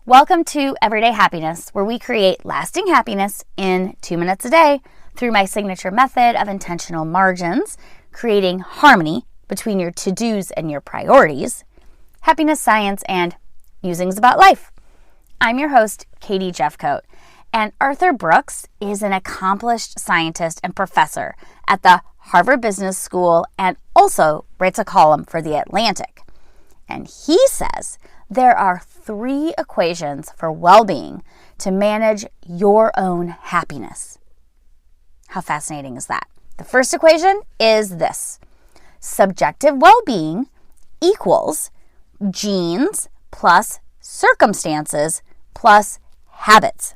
Welcome to Everyday Happiness, where we create lasting happiness in 2 minutes a day through my signature method of intentional margins, creating harmony between your to-dos and your priorities, happiness science, and musings about life. I'm your host, Katie Jeffcoat, and Arthur Brooks is an accomplished scientist and professor at the Harvard Business School and also writes a column for The Atlantic. And he says there are 3 equations for well-being to manage your own happiness. How fascinating is that? The first equation is this: subjective well-being equals genes plus circumstances plus habits.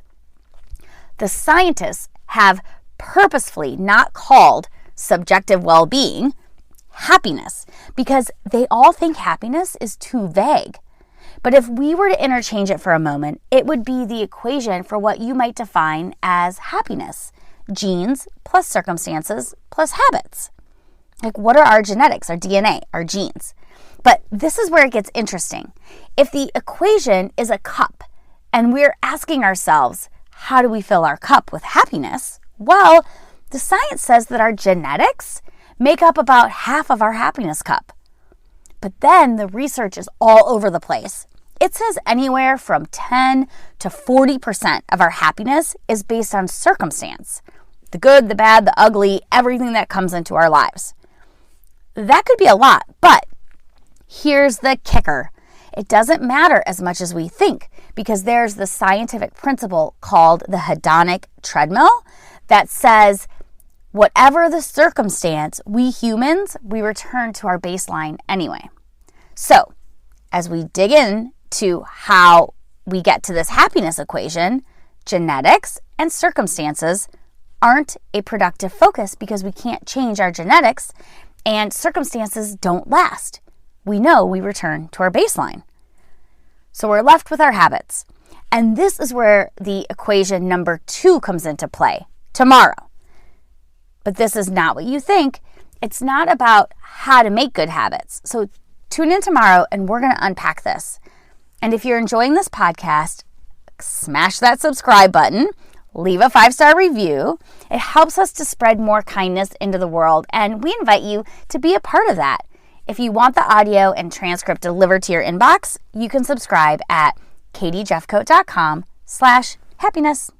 The scientists have purposefully not called subjective well-being happiness because they all think happiness is too vague. But if we were to interchange it for a moment, it would be the equation for what you might define as happiness: genes plus circumstances plus habits. Like, what are our genetics, our DNA, our genes? But this is where it gets interesting. If the equation is a cup and we're asking ourselves, how do we fill our cup with happiness? Well, the science says that our genetics make up about half of our happiness cup. But then the research is all over the place. It says anywhere from 10 to 40% of our happiness is based on circumstance. The good, the bad, the ugly, everything that comes into our lives. That could be a lot, but here's the kicker. It doesn't matter as much as we think because there's the scientific principle called the Hedonic Treadmill that says whatever the circumstance, we humans, we return to our baseline anyway. So, as we dig in to how we get to this happiness equation, genetics and circumstances aren't a productive focus because we can't change our genetics and circumstances don't last. We know we return to our baseline. So we're left with our habits. And this is where the equation number 2 comes into play, tomorrow. But this is not what you think. It's not about how to make good habits. So tune in tomorrow and we're going to unpack this. And if you're enjoying this podcast, smash that subscribe button, leave a 5-star review. It helps us to spread more kindness into the world, and we invite you to be a part of that. If you want the audio and transcript delivered to your inbox, you can subscribe at katiejeffcoat.com/happiness.